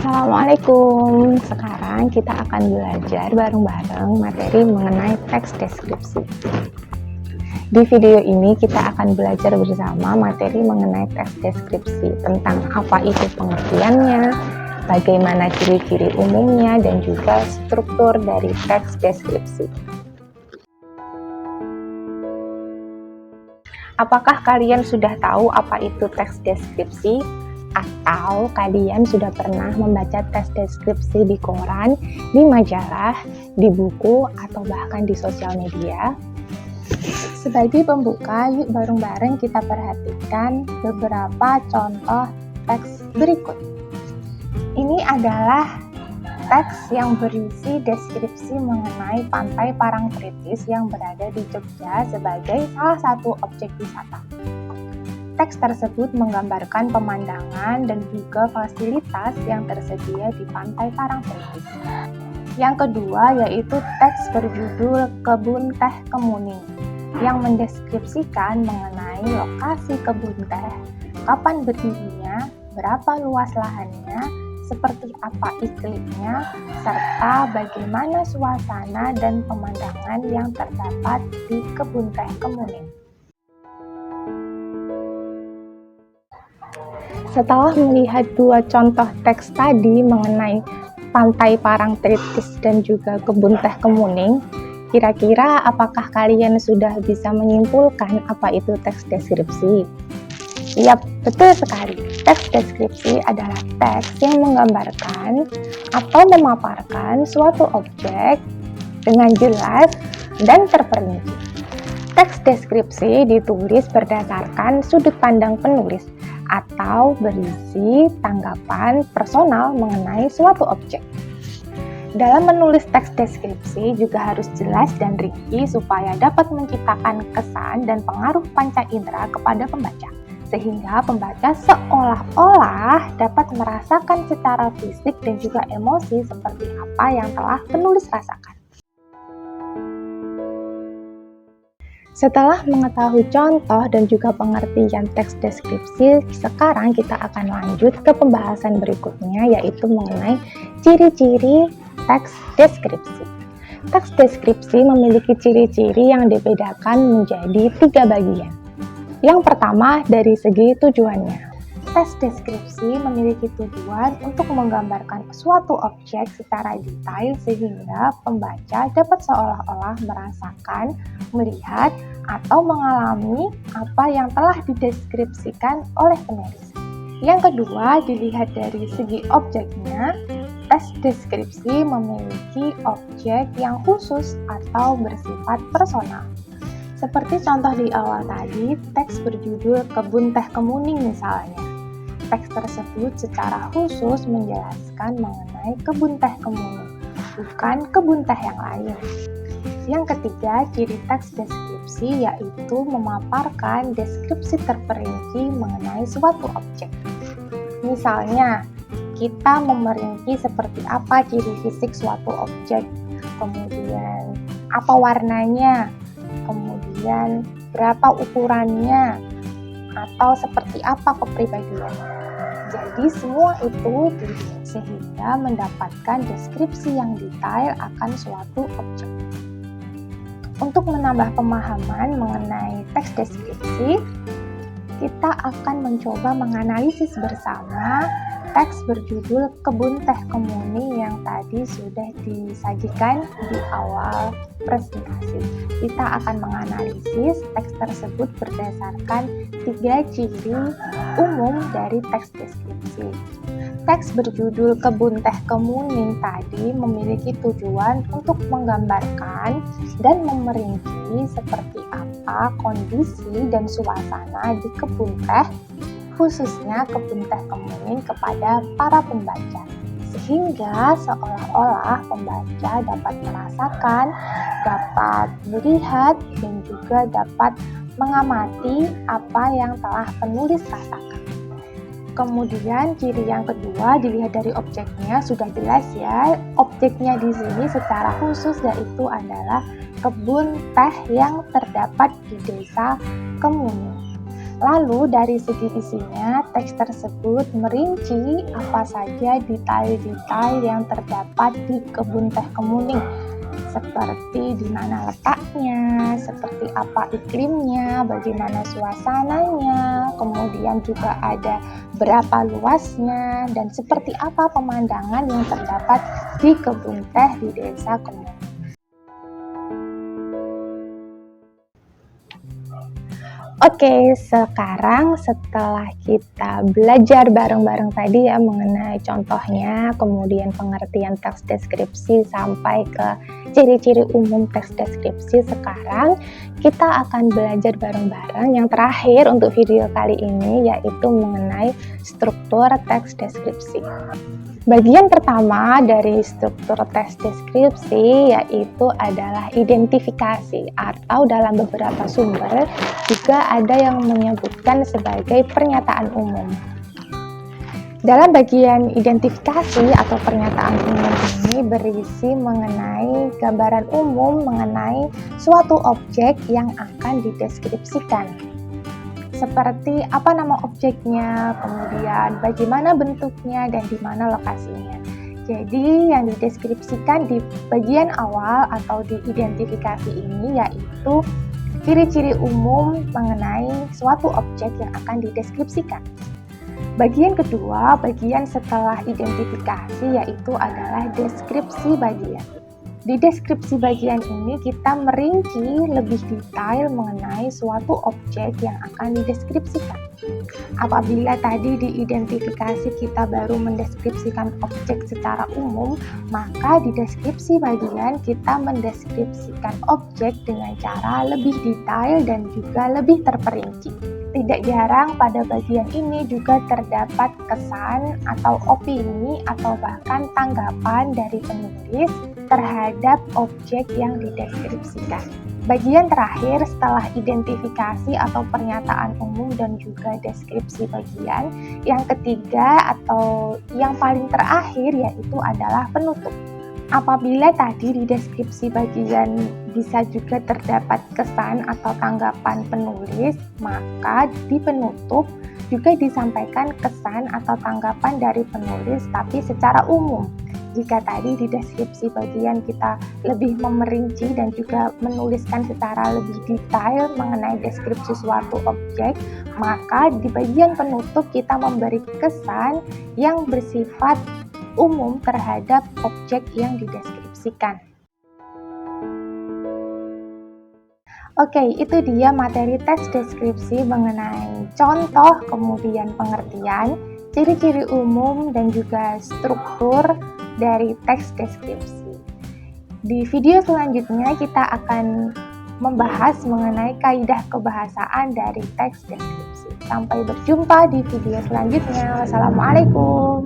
Assalamualaikum. Sekarang kita akan belajar bareng-bareng materi mengenai teks deskripsi. Di video ini kita akan belajar bersama materi mengenai teks deskripsi tentang apa itu pengertiannya, bagaimana ciri-ciri umumnya, dan juga struktur dari teks deskripsi. Apakah kalian sudah tahu apa itu teks deskripsi? Atau kalian sudah pernah membaca teks deskripsi di koran, di majalah, di buku, atau bahkan di sosial media? Sebagai pembuka, yuk bareng-bareng kita perhatikan beberapa contoh teks berikut. Ini adalah teks yang berisi deskripsi mengenai Pantai Parangtritis yang berada di Jogja sebagai salah satu objek wisata. Teks tersebut menggambarkan pemandangan dan juga fasilitas yang tersedia di Pantai Parangtritis. Yang kedua yaitu teks berjudul Kebun Teh Kemuning yang mendeskripsikan mengenai lokasi kebun teh, kapan berdirinya, berapa luas lahannya, seperti apa iklimnya, serta bagaimana suasana dan pemandangan yang terdapat di Kebun Teh Kemuning. Setelah melihat dua contoh teks tadi mengenai Pantai Parangtritis dan juga Kebun Teh Kemuning, kira-kira apakah kalian sudah bisa menyimpulkan apa itu teks deskripsi? Yap, betul sekali. Teks deskripsi adalah teks yang menggambarkan atau memaparkan suatu objek dengan jelas dan terperinci. Teks deskripsi ditulis berdasarkan sudut pandang penulis atau berisi tanggapan personal mengenai suatu objek. Dalam menulis teks deskripsi juga harus jelas dan rinci supaya dapat menciptakan kesan dan pengaruh panca indera kepada pembaca, sehingga pembaca seolah-olah dapat merasakan secara fisik dan juga emosi seperti apa yang telah penulis rasakan. Setelah mengetahui contoh dan juga pengertian teks deskripsi, sekarang kita akan lanjut ke pembahasan berikutnya, yaitu mengenai ciri-ciri teks deskripsi. Teks deskripsi memiliki ciri-ciri yang dibedakan menjadi 3 bagian. Yang pertama, dari segi tujuannya. Teks deskripsi memiliki tujuan untuk menggambarkan suatu objek secara detail sehingga pembaca dapat seolah-olah merasakan, melihat, atau mengalami apa yang telah dideskripsikan oleh penulis. Yang kedua, dilihat dari segi objeknya. Teks deskripsi memiliki objek yang khusus atau bersifat personal. Seperti contoh di awal tadi, teks berjudul Kebun Teh Kemuning misalnya. Teks tersebut secara khusus menjelaskan mengenai kebun teh kemuning, bukan kebun teh yang lain. Yang ketiga, ciri teks deskripsi yaitu memaparkan deskripsi terperinci mengenai suatu objek. Misalnya, kita memerinci seperti apa ciri fisik suatu objek, kemudian apa warnanya, kemudian berapa ukurannya, atau seperti apa kepribadiannya. Jadi semua itu sehingga mendapatkan deskripsi yang detail akan suatu objek. Untuk menambah pemahaman mengenai teks deskripsi, kita akan mencoba menganalisis bersama teks berjudul Kebun Teh Kemuning yang tadi sudah disajikan di awal presentasi. Kita akan menganalisis teks tersebut berdasarkan 3 ciri umum dari teks deskripsi. Teks berjudul Kebun Teh Kemuning tadi memiliki tujuan untuk menggambarkan dan memerinci seperti apa kondisi dan suasana di kebun teh, khususnya kebun teh kemuning kepada para pembaca, sehingga seolah-olah pembaca dapat merasakan, dapat melihat, dan juga dapat mengamati apa yang telah penulis rasakan. Kemudian ciri yang kedua dilihat dari objeknya, sudah jelas ya, objeknya di sini secara khusus yaitu adalah kebun teh yang terdapat di desa Kemuning. Lalu dari segi isinya, teks tersebut merinci apa saja detail-detail yang terdapat di kebun teh Kemuning, seperti di mana letaknya, seperti apa iklimnya, bagaimana suasananya, kemudian juga ada berapa luasnya, dan seperti apa pemandangan yang terdapat di kebun teh di desa Kemuning. Oke, sekarang setelah kita belajar bareng-bareng tadi ya mengenai contohnya, kemudian pengertian teks deskripsi sampai ke ciri-ciri umum teks deskripsi, sekarang kita akan belajar bareng-bareng yang terakhir untuk video kali ini, yaitu mengenai struktur teks deskripsi. Bagian pertama dari struktur teks deskripsi yaitu adalah identifikasi, atau dalam beberapa sumber juga ada yang menyebutkan sebagai pernyataan umum. Dalam bagian identifikasi atau pernyataan umum ini berisi mengenai gambaran umum mengenai suatu objek yang akan dideskripsikan. Seperti apa nama objeknya, kemudian bagaimana bentuknya, dan di mana lokasinya. Jadi yang dideskripsikan di bagian awal atau di identifikasi ini yaitu ciri-ciri umum mengenai suatu objek yang akan dideskripsikan. Bagian kedua, bagian setelah identifikasi, yaitu adalah deskripsi bagian. Di deskripsi bagian ini kita merinci lebih detail mengenai suatu objek yang akan dideskripsikan. Apabila tadi di identifikasi kita baru mendeskripsikan objek secara umum, maka di deskripsi bagian kita mendeskripsikan objek dengan cara lebih detail dan juga lebih terperinci. Tidak jarang pada bagian ini juga terdapat kesan atau opini atau bahkan tanggapan dari penulis terhadap objek yang dideskripsikan. Bagian terakhir setelah identifikasi atau pernyataan umum dan juga deskripsi bagian, yang ketiga atau yang paling terakhir yaitu adalah penutup. Apabila tadi di deskripsi bagian bisa juga terdapat kesan atau tanggapan penulis, maka di penutup juga disampaikan kesan atau tanggapan dari penulis tapi secara umum. Jika tadi di deskripsi bagian kita lebih memerinci dan juga menuliskan secara lebih detail mengenai deskripsi suatu objek, maka di bagian penutup kita memberi kesan yang bersifat umum terhadap objek yang dideskripsikan. Oke, itu dia materi teks deskripsi mengenai contoh, kemudian pengertian, ciri-ciri umum, dan juga struktur dari teks deskripsi. Di video selanjutnya kita akan membahas mengenai kaidah kebahasaan dari teks deskripsi. Sampai berjumpa di video selanjutnya. Wassalamualaikum.